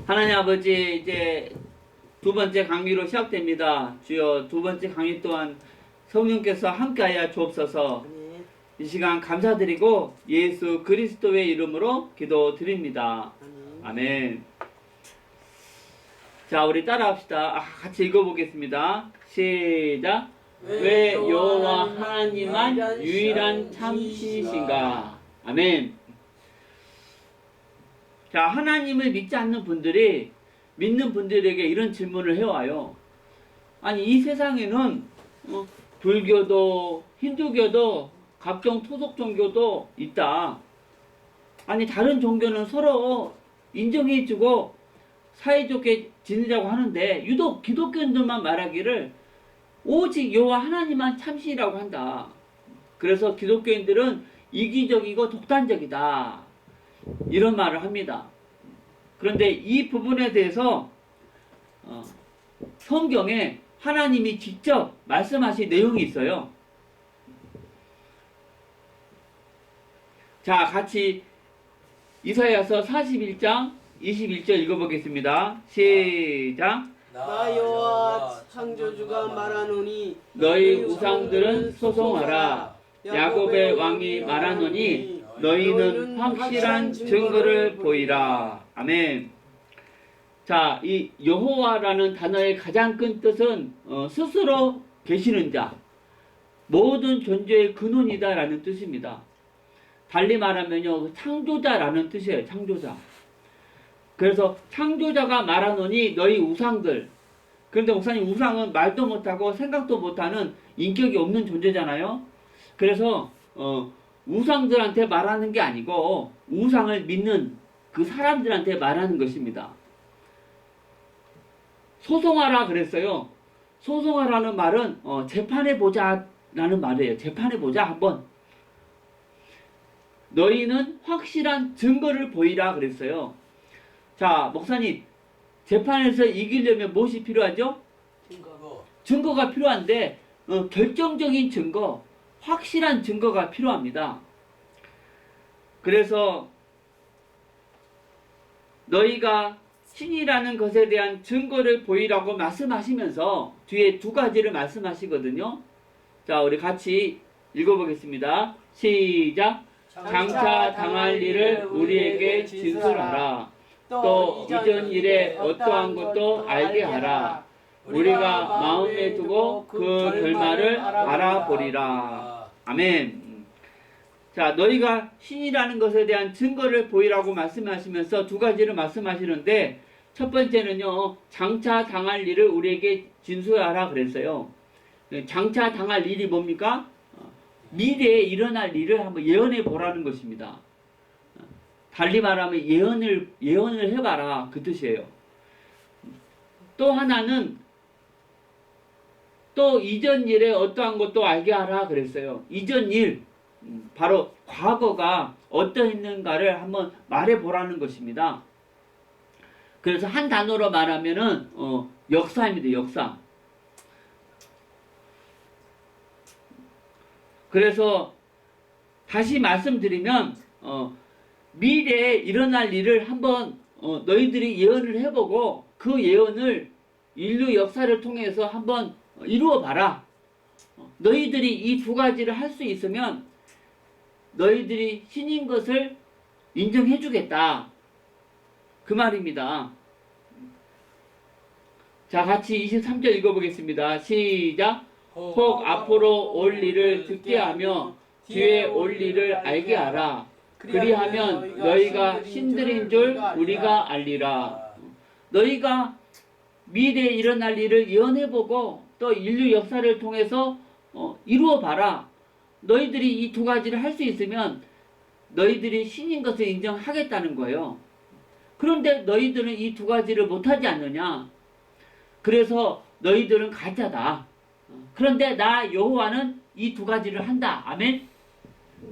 하나님 아버지, 이제 두 번째 강의로 시작됩니다. 주여, 두 번째 강의 또한 성령께서 함께하여 주옵소서. 아멘. 이 시간 감사드리고 예수 그리스도의 이름으로 기도드립니다. 아멘. 자, 우리 따라합시다. 같이 읽어보겠습니다. 시작. 왜 여호와 하나님만 유일한 참신이신가? 아멘. 자, 하나님을 믿지 않는 분들이 믿는 분들에게 이런 질문을 해와요. 아니, 이 세상에는 불교도 힌두교도 각종 토속 종교도 있다. 아니, 다른 종교는 서로 인정해주고 사이좋게 지내자고 하는데 유독 기독교인들만 말하기를 오직 여호와 하나님만 참신이라고 한다. 그래서 기독교인들은 이기적이고 독단적이다. 이런 말을 합니다. 그런데 이 부분에 대해서 성경에 하나님이 직접 말씀하신 내용이 있어요. 자, 같이 이사야서 41장 21절 읽어보겠습니다. 시작. 나 여호와 창조주가 말하노니 너희 우상들은 소송하라. 야곱의 왕이 말하노니 너희는 확실한 증거를 보이라. 아멘. 자, 이 여호와라는 단어의 가장 큰 뜻은 스스로 계시는 자, 모든 존재의 근원이다라는 뜻입니다. 달리 말하면요, 창조자라는 뜻이에요. 창조자. 그래서 창조자가 말하노니 너희 우상들. 그런데 목사님, 우상은 말도 못하고 생각도 못하는 인격이 없는 존재잖아요. 그래서 우상들한테 말하는 게 아니고 우상을 믿는 그 사람들한테 말하는 것입니다. 소송하라 그랬어요. 소송하라는 말은 재판해보자 라는 말이에요. 재판해보자 한번. 너희는 확실한 증거를 보이라 그랬어요. 자, 목사님, 재판에서 이기려면 무엇이 필요하죠? 증거가 필요한데 결정적인 증거, 확실한 증거가 필요합니다. 그래서 너희가 신이라는 것에 대한 증거를 보이라고 말씀하시면서 뒤에 두 가지를 말씀하시거든요. 자, 우리 같이 읽어보겠습니다. 시작. 장차 당할 일을 우리에게 진술하라. 또 이전 일에 어떠한 것도 알게 하라. 우리가 마음에 두고 그 결말을 알아보리라. 아멘. 자, 너희가 신이라는 것에 대한 증거를 보이라고 말씀하시면서 두 가지를 말씀하시는데, 첫 번째는요, 장차 당할 일을 우리에게 진술하라 그랬어요. 장차 당할 일이 뭡니까? 미래에 일어날 일을 한번 예언해 보라는 것입니다. 달리 말하면 예언을 해봐라, 그 뜻이에요. 또 하나는 또 이전 일에 어떠한 것도 알게 하라 그랬어요. 이전 일, 바로 과거가 어떠했는가를 한번 말해보라는 것입니다. 그래서 한 단어로 말하면은 역사입니다. 역사. 그래서 다시 말씀드리면 미래에 일어날 일을 한번 너희들이 예언을 해보고 그 예언을 인류 역사를 통해서 한번 이루어봐라. 너희들이 이 두 가지를 할 수 있으면 너희들이 신인 것을 인정해주겠다. 그 말입니다. 자, 같이 23절 읽어보겠습니다. 시작. 혹 앞으로 올 일을 듣게 하며 뒤에 올 일을 알게 하라. 그리하면 너희가 신들인 줄 우리가 알리라. 너희가 미래에 일어날 일을 예언해보고 또 인류 역사를 통해서 이루어봐라. 너희들이 이 두 가지를 할 수 있으면 너희들이 신인 것을 인정하겠다는 거예요. 그런데 너희들은 이 두 가지를 못하지 않느냐? 그래서 너희들은 가짜다. 그런데 나 여호와는 이 두 가지를 한다. 아멘?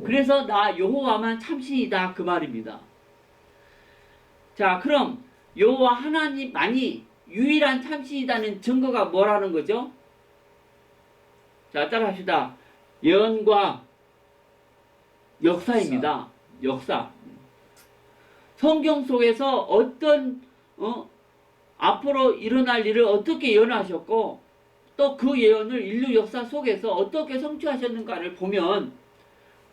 그래서 나 여호와만 참신이다. 그 말입니다. 자, 그럼 여호와 하나님만이 유일한 참신이다는 증거가 뭐라는 거죠? 자, 따라합시다. 예언과 역사입니다. 역사. 성경 속에서 어떤 앞으로 일어날 일을 어떻게 예언하셨고 또 그 예언을 인류 역사 속에서 어떻게 성취하셨는가를 보면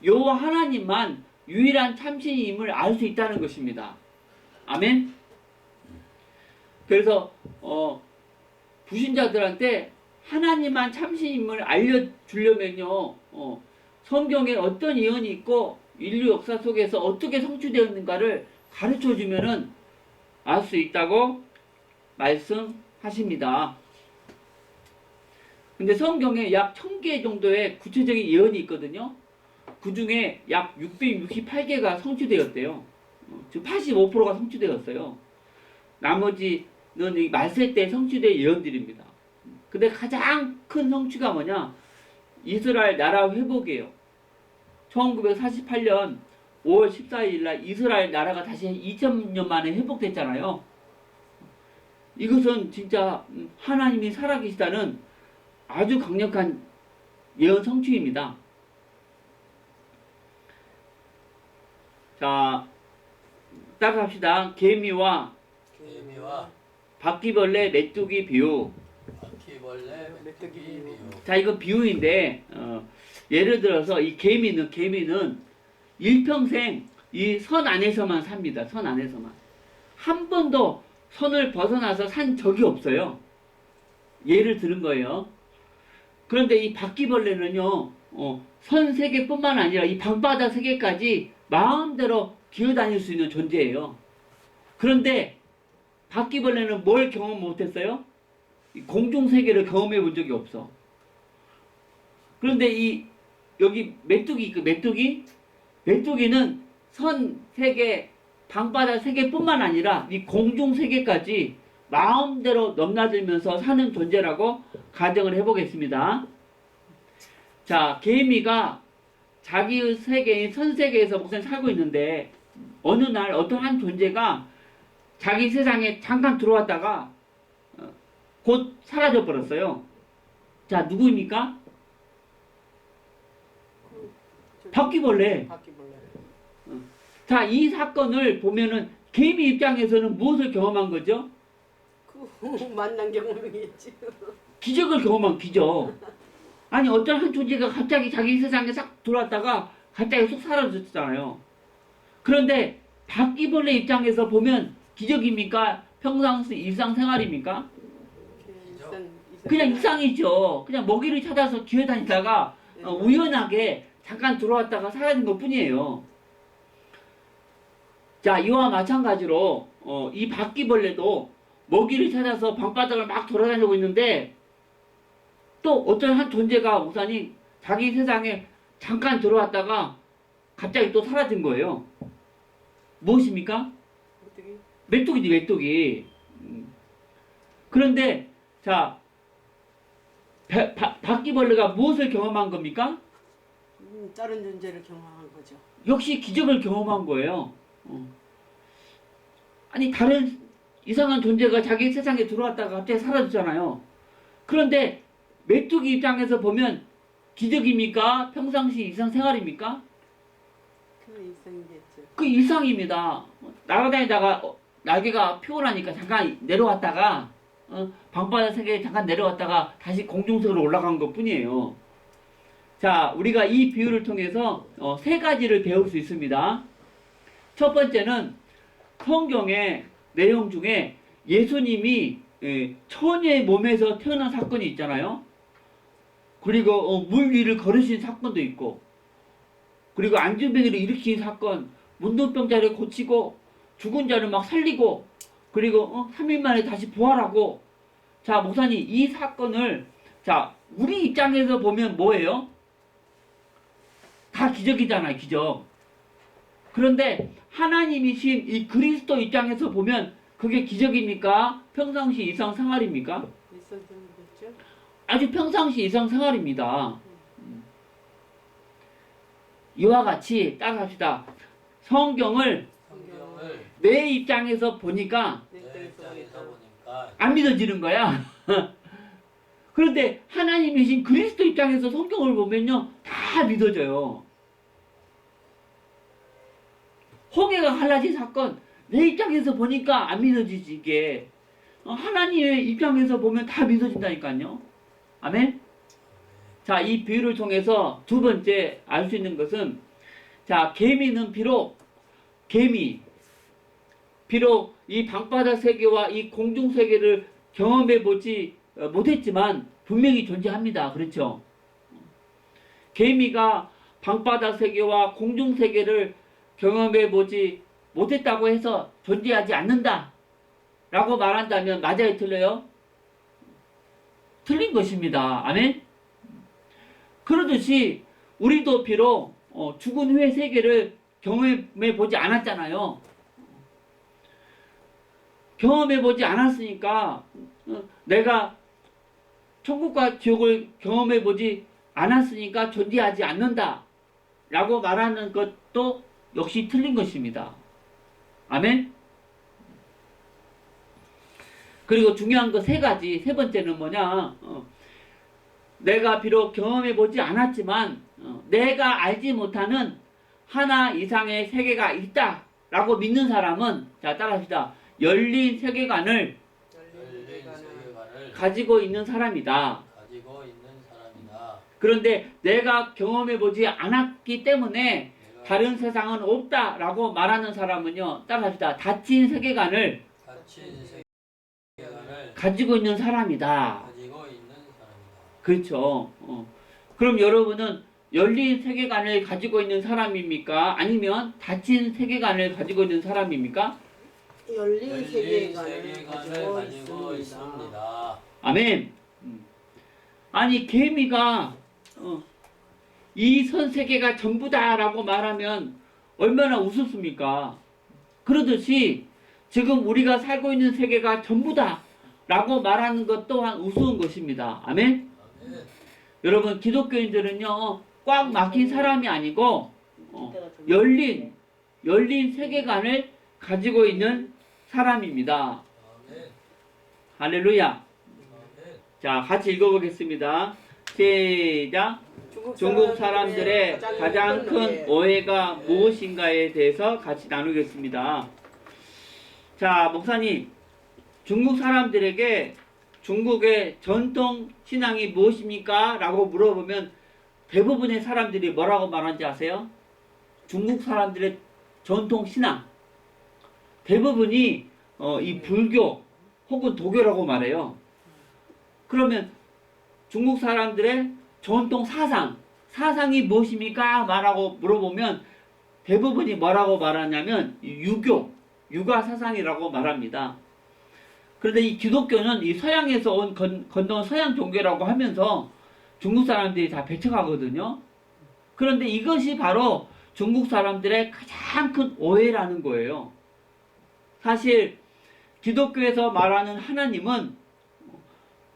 여호와 하나님만 유일한 참신임을 알 수 있다는 것입니다. 아멘. 그래서 불신자들한테 하나님만 참신임을 알려주려면요, 성경에 어떤 예언이 있고 인류 역사 속에서 어떻게 성취되었는가를 가르쳐주면은 알 수 있다고 말씀하십니다. 근데 성경에 약 1000개 정도의 구체적인 예언이 있거든요. 그 중에 약 668개가 성취되었대요. 즉 85%가 성취되었어요. 나머지는 이 말세 때 성취된 예언들입니다. 근데 가장 큰 성취가 뭐냐? 이스라엘 나라 회복이에요. 1948년 5월 14일 날 이스라엘 나라가 다시 2000년 만에 회복됐잖아요. 이것은 진짜 하나님이 살아계시다는 아주 강력한 예언 성취입니다. 자, 따라합시다. 개미와 바퀴벌레 메뚜기 비유. 자, 이거 비유인데 예를 들어서 이 개미는 일평생 이 선 안에서만 삽니다. 선 안에서만. 한 번도 선을 벗어나서 산 적이 없어요. 예를 들은 거예요. 그런데 이 바퀴벌레는요, 선 3개뿐만 아니라 이 방바닥 3개까지 마음대로 기어다닐 수 있는 존재예요. 그런데 바퀴벌레는 뭘 경험 못했어요? 공중 세계를 경험해 본 적이 없어. 그런데 여기 메뚜기, 메뚜기는 선 3개, 방바닥 3개뿐만 아니라 이 공중 세계까지 마음대로 넘나들면서 사는 존재라고 가정을 해보겠습니다. 자, 개미가 자기의 세계인 선 세계에서 목사님 살고 있는데 어느 날 어떤 한 존재가 자기 세상에 잠깐 들어왔다가 곧 사라져 버렸어요. 자, 누구입니까? 바퀴벌레. 자, 이 사건을 보면은 개미 입장에서는 무엇을 경험한 거죠? 만난 경험이겠지. 기적을 경험한 기적. 아니 어떤 한 존재가 갑자기 자기 세상에 싹 들어왔다가 갑자기 쏙 사라졌잖아요. 그런데 바퀴벌레 입장에서 보면 기적입니까? 평상시 일상생활입니까? 그냥 일상이죠. 그냥 먹이를 찾아서 기어다니다가 우연하게 잠깐 들어왔다가 사라진 것 뿐이에요. 자, 이와 마찬가지로 이 바퀴벌레도 먹이를 찾아서 방바닥을 막 돌아다니고 있는데 또 어떤 한 존재가 목사님 자기 세상에 잠깐 들어왔다가 갑자기 또 사라진 거예요. 무엇입니까? 메뚜기지, 메뚜기. 그런데 자, 바퀴벌레가 무엇을 경험한 겁니까? 다른 존재를 경험한 거죠. 역시 기적을 경험한 거예요. 아니 다른 이상한 존재가 자기 세상에 들어왔다가 갑자기 사라졌잖아요. 그런데 메뚜기 입장에서 보면 기적입니까? 평상시 일상생활입니까? 그 일상이겠죠. 그 일상입니다. 날아다니다가 날개가 피곤하니까 잠깐 내려왔다가 방바닥 세계에 잠깐 내려왔다가 다시 공중석으로 올라간 것 뿐이에요. 자, 우리가 이 비유를 통해서 3가지를 배울 수 있습니다. 첫 번째는 성경의 내용 중에 예수님이 처녀의 몸에서 태어난 사건이 있잖아요. 그리고 물 위를 걸으신 사건도 있고, 그리고 안진뱅이를 일으킨 사건, 문둥병자를 고치고 죽은 자를 막 살리고, 그리고 3일 만에 다시 부활하고. 자, 목사님, 이 사건을 자 우리 입장에서 보면 뭐예요? 다 기적이잖아요, 기적. 그런데 하나님이신 이 그리스도 입장에서 보면 그게 기적입니까? 평상시 일상생활입니까? 일상생활이겠죠. 아주 평상시 일상생활입니다. 이와 같이 따라합시다. 성경을 내 입장에서 보니까 안 믿어지는 거야. 그런데 하나님이신 그리스도 입장에서 성경을 보면요, 다 믿어져요. 홍해가 갈라진 사건, 내 입장에서 보니까 안 믿어지지 이게. 하나님의 입장에서 보면 다 믿어진다니까요. 아멘. 자, 이 비유를 통해서 두 번째 알 수 있는 것은, 자, 개미는 비록 이 방바다 세계와 이 공중 세계를 경험해 보지 못했지만 분명히 존재합니다. 그렇죠? 개미가 방바다 세계와 공중 세계를 경험해 보지 못했다고 해서 존재하지 않는다 라고 말한다면 맞아요, 틀려요? 틀린 것입니다. 아멘? 그러듯이 우리도 비록 죽은 후의 세계를 경험해 보지 않았잖아요. 경험해 보지 않았으니까 내가 천국과 지옥을 경험해 보지 않았으니까 존재하지 않는다 라고 말하는 것도 역시 틀린 것입니다. 아멘? 그리고 중요한 거 세 가지. 세 번째는 뭐냐? 내가 비록 경험해 보지 않았지만 내가 알지 못하는 하나 이상의 세계가 있다 라고 믿는 사람은, 자, 따라합시다. 열린 세계관을 가지고 있는 사람이다. 그런데 내가 경험해 보지 않았기 때문에 다른 세상은 없다 라고 말하는 사람은요, 따라합시다. 닫힌 세계관을 가지고 있는 사람이다. 그렇죠. 그럼 여러분은 열린 세계관을 가지고 있는 사람입니까? 아니면 닫힌 세계관을 가지고 있는 사람입니까? 열린 세계관을 가지고 있습니다. 아멘. 아니, 개미가 이 선 세계가 전부다라고 말하면 얼마나 우습습니까? 그러듯이 지금 우리가 살고 있는 세계가 전부다라고 말하는 것 또한 우스운 것입니다. 아멘. 여러분, 기독교인들은요, 꽉 막힌 사람이 아니고 열린 세계관을 가지고 있는 사람입니다. 할렐루야. 자, 같이 읽어보겠습니다. 시작. 중국 사람들의 가장 큰 오해가 무엇인가에 대해서 같이 나누겠습니다. 자, 목사님, 중국 사람들에게 중국의 전통 신앙이 무엇입니까? 라고 물어보면 대부분의 사람들이 뭐라고 말하는지 아세요? 중국 사람들의 전통 신앙, 대부분이 이 불교 혹은 도교라고 말해요. 그러면 중국 사람들의 전통 사상이 무엇입니까? 말하고 물어보면 대부분이 뭐라고 말하냐면 유가 사상이라고 말합니다. 그런데 이 기독교는 이 서양에서 온 건너온 서양 종교라고 하면서 중국 사람들이 다 배척하거든요. 그런데 이것이 바로 중국 사람들의 가장 큰 오해라는 거예요. 사실 기독교에서 말하는 하나님은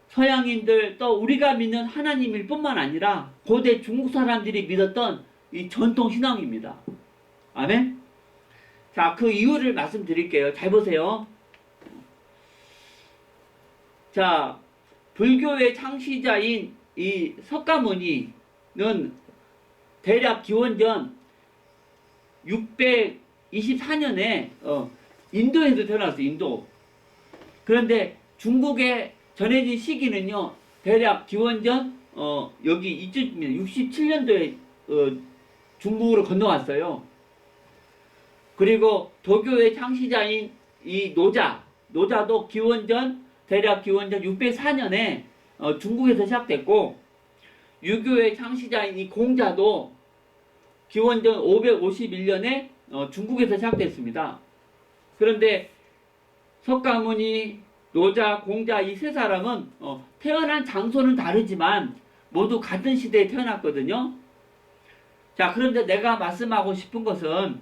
서양인들 또 우리가 믿는 하나님일 뿐만 아니라 고대 중국 사람들이 믿었던 이 전통 신앙입니다. 아멘? 자, 그 이유를 말씀드릴게요. 잘 보세요. 자, 불교의 창시자인 이 석가모니는 대략 기원전 624년에 인도에서 태어났어요. 인도. 그런데 중국에 전해진 시기는요, 대략 기원전 여기 67년도에 중국으로 건너왔어요. 그리고 도교의 창시자인 이 노자도 대략 기원전 604년에 중국에서 시작됐고, 유교의 창시자인 이 공자도 기원전 551년에 중국에서 시작됐습니다. 그런데 석가모니, 노자, 공자 이 세 사람은 태어난 장소는 다르지만 모두 같은 시대에 태어났거든요. 자, 그런데 내가 말씀하고 싶은 것은,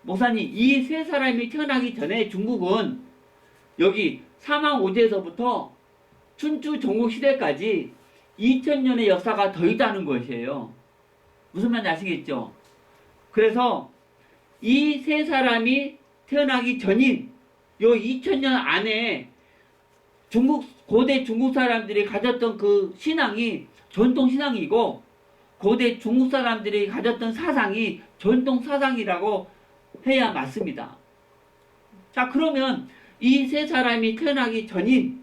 목사님, 이 세 사람이 태어나기 전에 중국은 여기 사망오제에서부터 춘추 전국시대까지 2000년의 역사가 더 있다는 것이에요. 무슨 말인지 아시겠죠? 그래서 이 세 사람이 태어나기 전인 요 2000년 안에 고대 중국 사람들이 가졌던 그 신앙이 전통 신앙이고, 고대 중국 사람들이 가졌던 사상이 전통 사상이라고 해야 맞습니다. 자, 그러면 이 세 사람이 태어나기 전인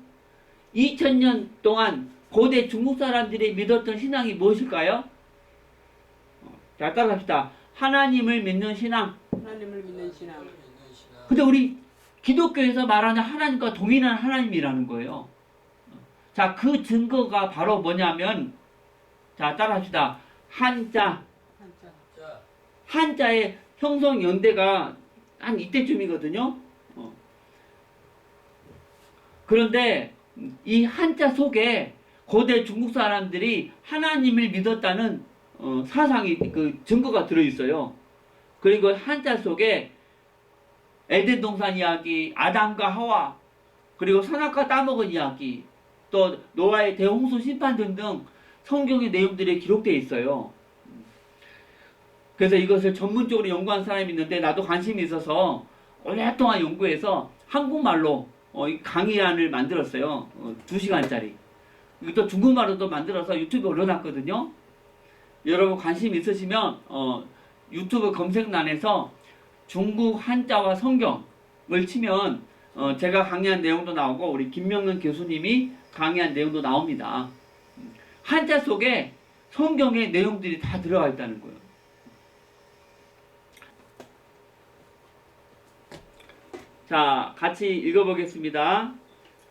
2000년 동안 고대 중국 사람들이 믿었던 신앙이 무엇일까요? 자, 따라합시다. 하나님을 믿는 신앙. 하나님을 믿는 신앙. 근데 우리 기독교에서 말하는 하나님과 동일한 하나님이라는 거예요. 자, 그 증거가 바로 뭐냐면, 자, 따라합시다. 한자. 한자의 형성 연대가 한 이때쯤이거든요. 그런데 이 한자 속에 고대 중국 사람들이 하나님을 믿었다는 사상이 그 증거가 들어있어요. 그리고 한자 속에 에덴 동산 이야기, 아담과 하와, 그리고 선악과 따먹은 이야기, 또 노아의 대홍수 심판 등등 성경의 내용들이 기록되어 있어요. 그래서 이것을 전문적으로 연구한 사람이 있는데 나도 관심이 있어서 오랫동안 연구해서 한국말로 강의안을 만들었어요. 2시간짜리. 또 중국말로도 만들어서 유튜브에 올려놨거든요. 여러분 관심 있으시면 유튜브 검색란에서 중국 한자와 성경을 치면 제가 강의한 내용도 나오고 우리 김명근 교수님이 강의한 내용도 나옵니다. 한자 속에 성경의 내용들이 다 들어가 있다는 거예요. 자, 같이 읽어보겠습니다.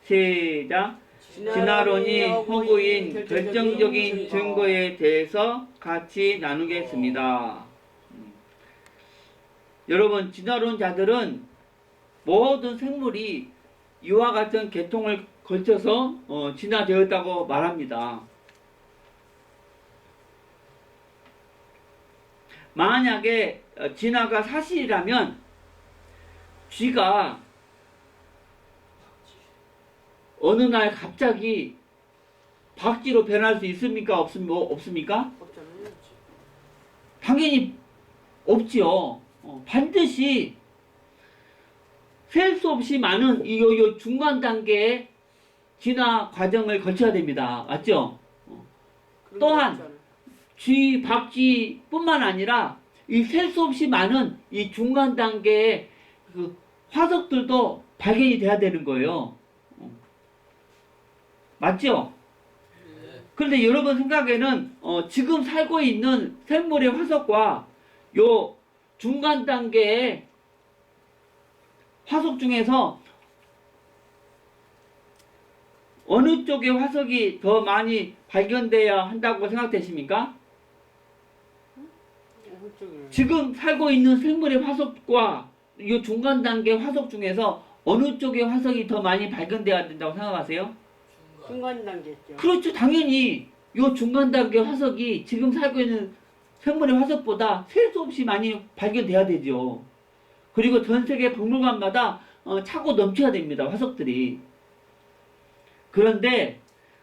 시작. 진화론이 허구인 결정적인 증거에 대해서 같이 나누겠습니다. 여러분, 진화론자들은 모든 생물이 이와 같은 계통을 거쳐서 진화되었다고 말합니다. 만약에 진화가 사실이라면 쥐가 어느 날 갑자기 박쥐로 변할 수 있습니까? 없습니까? 당연히 없지요. 반드시 셀 수 없이 많은 이 중간 단계의 진화 과정을 거쳐야 됩니다. 맞죠? 또한 쥐, 박쥐뿐만 아니라 이 셀 수 없이 많은 이 중간 단계의 그 화석들도 발견이 돼야 되는 거예요. 맞죠? 그런데 여러분 생각에는 지금 살고 있는 생물의 화석과 요 중간 단계의 화석 중에서 어느 쪽의 화석이 더 많이 발견돼야 한다고 생각되십니까? 지금 살고 있는 생물의 화석과 이 중간 단계 화석 중에서 어느 쪽의 화석이 더 많이 발견돼야 된다고 생각하세요? 중간 단계죠. 그렇죠. 당연히 이 중간 단계 화석이 지금 살고 있는 생물의 화석보다 셀 수 없이 많이 발견돼야 되죠. 그리고 전 세계 박물관마다 차고 넘쳐야 됩니다. 화석들이. 그런데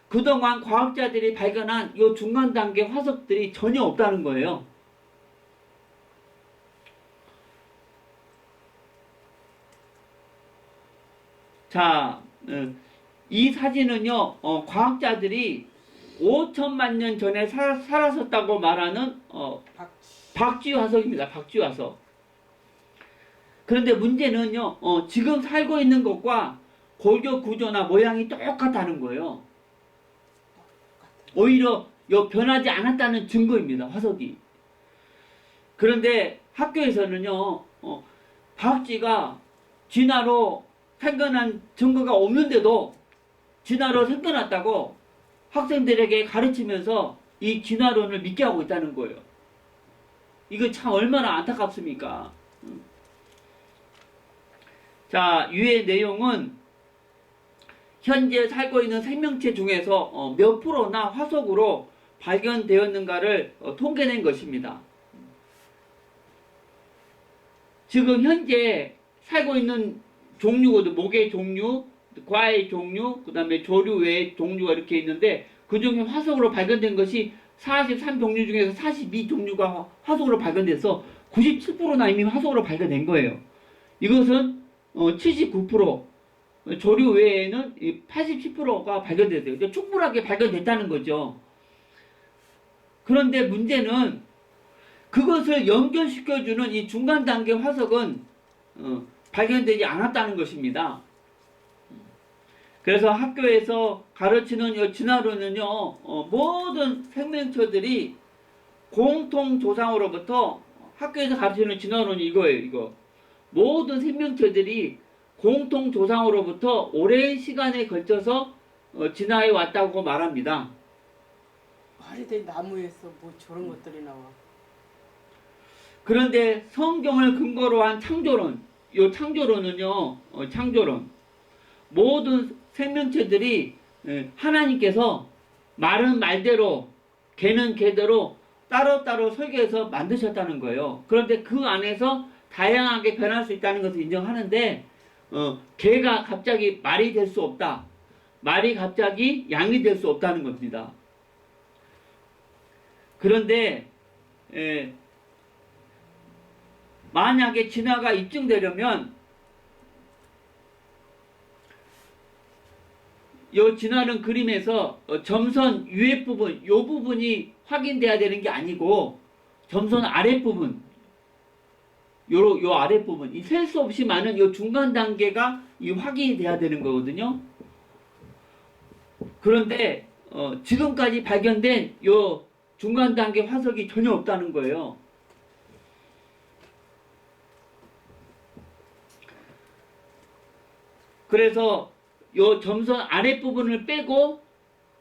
그동안 과학자들이 발견한 이 중간 단계 화석들이 전혀 없다는 거예요. 자, 이 사진은요, 과학자들이 5천만 년 전에 살았었다고 말하는 박쥐 화석입니다. 박쥐 화석. 그런데 문제는요, 지금 살고 있는 것과 골격 구조나 모양이 똑같다는 거예요. 오히려 변하지 않았다는 증거입니다. 화석이. 그런데 학교에서는요, 박쥐가 진화로 생겨난 증거가 없는데도 진화로 생겨났다고 학생들에게 가르치면서 이 진화론을 믿게 하고 있다는 거예요. 이거 참 얼마나 안타깝습니까? 자, 위의 내용은 현재 살고 있는 생명체 중에서 몇 프로나 화석으로 발견되었는가를 통계낸 것입니다. 지금 현재 살고 있는 종류거든. 목의 종류, 과의 종류, 그 다음에 조류의 종류가 이렇게 있는데 그 중에 화석으로 발견된 것이 43종류 중에서 42종류가 화석으로 발견돼서 97%나 이미 화석으로 발견된 거예요. 이것은 79%, 조류 외에는 87%가 발견됐어요. 충분하게 발견됐다는 거죠. 그런데 문제는 그것을 연결시켜주는 이 중간 단계 화석은 발견되지 않았다는 것입니다. 그래서 학교에서 가르치는 이 진화론은요, 모든 생명체들이 공통 조상으로부터 학교에서 가르치는 진화론이 이거예요. 이거 모든 생명체들이 공통 조상으로부터 오랜 시간에 걸쳐서 진화해 왔다고 말합니다. 말이 돼 나무에서 뭐 저런 것들이 나와. 그런데 성경을 근거로 한 창조론, 이 창조론은요, 창조론 모든 생명체들이 하나님께서 말은 말대로 개는 개대로 따로따로 설계해서 만드셨다는 거예요. 그런데 그 안에서 다양하게 변할 수 있다는 것을 인정하는데 개가 갑자기 말이 될 수 없다. 말이 갑자기 양이 될 수 없다는 겁니다. 그런데 만약에 진화가 입증되려면 이 진화론 그림에서 점선 위에 부분, 이 부분이 확인돼야 되는 게 아니고 점선 아랫부분, 요 아랫부분, 이 셀 수 없이 많은 이 중간 단계가 이 확인이 돼야 되는 거거든요. 그런데 지금까지 발견된 요 중간 단계 화석이 전혀 없다는 거예요. 그래서 요 점선 아랫부분을 빼고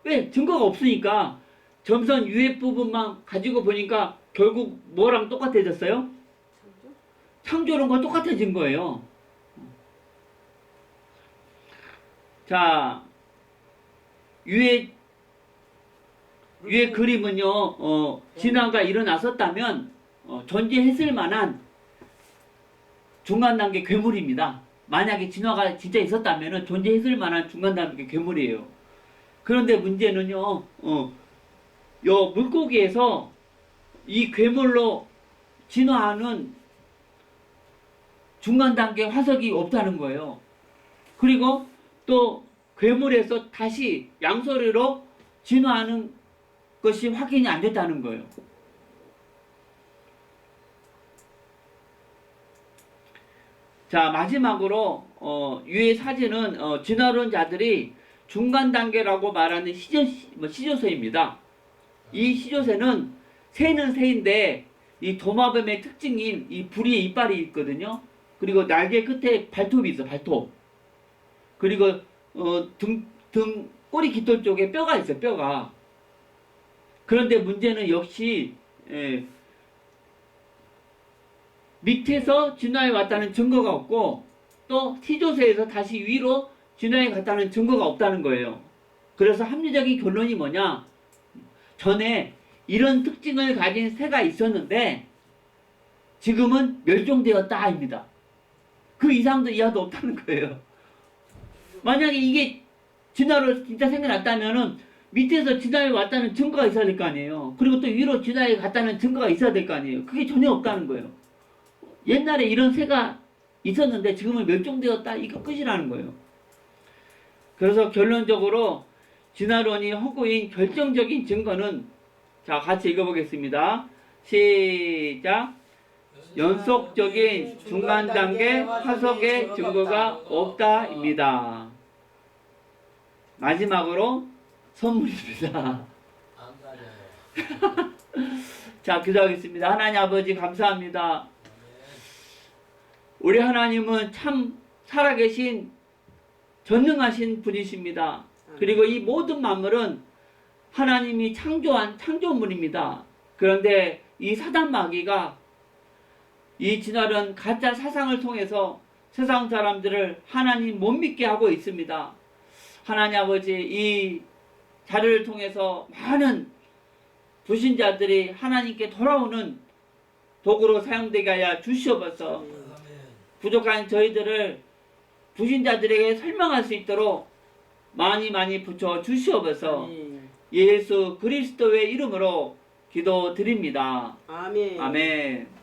왜 증거가 없으니까 점선 위에 부분만 가지고 보니까 결국 뭐랑 똑같아졌어요? 창조론과 똑같아진 거예요. 자, 위에 그림은요, 진화가 일어났었다면 존재했을 만한 중간 단계 괴물입니다. 만약에 진화가 진짜 있었다면 존재했을 만한 중간 단계 괴물이에요. 그런데 문제는요, 요 물고기에서 이 괴물로 진화하는 중간 단계 화석이 없다는 거예요. 그리고 또 괴물에서 다시 양서류로 진화하는 것이 확인이 안 됐다는 거예요. 자, 마지막으로 위의 사진은 진화론자들이 중간 단계라고 말하는 시조새입니다. 이 시조새는 새는 새인데 이 도마뱀의 특징인 이 부리의 이빨이 있거든요. 그리고 날개 끝에 발톱이 있어, 발톱. 그리고 등 꼬리 깃털 쪽에 뼈가 있어요, 뼈가. 그런데 문제는 역시 밑에서 진화해 왔다는 증거가 없고 또 시조새에서 다시 위로 진화해 갔다는 증거가 없다는 거예요. 그래서 합리적인 결론이 뭐냐? 전에 이런 특징을 가진 새가 있었는데 지금은 멸종되었다입니다. 그 이상도 이하도 없다는 거예요. 만약에 이게 진화로 진짜 생겨났다면은 밑에서 진화해 왔다는 증거가 있어야 될 거 아니에요. 그리고 또 위로 진화해 갔다는 증거가 있어야 될 거 아니에요. 그게 전혀 없다는 거예요. 옛날에 이런 새가 있었는데 지금은 멸종되었다. 이거 끝이라는 거예요. 그래서 결론적으로 진화론이 허구인 결정적인 증거는 자, 같이 읽어보겠습니다. 시작. 연속적인 중간 단계 화석의 증거가 없다입니다. 마지막으로 선물입니다. 자, 기도하겠습니다. 하나님 아버지 감사합니다. 우리 하나님은 참 살아계신 전능하신 분이십니다. 그리고 이 모든 만물은 하나님이 창조한 창조물입니다. 그런데 이 사단 마귀가 이 진화론 가짜 사상을 통해서 세상 사람들을 하나님 못 믿게 하고 있습니다. 하나님 아버지, 이 자료를 통해서 많은 불신자들이 하나님께 돌아오는 도구로 사용되게 하여 주시옵소서. 부족한 저희들을 불신자들에게 설명할 수 있도록 많이 붙여 주시옵소서. 예수 그리스도의 이름으로 기도드립니다. 아멘. 아멘.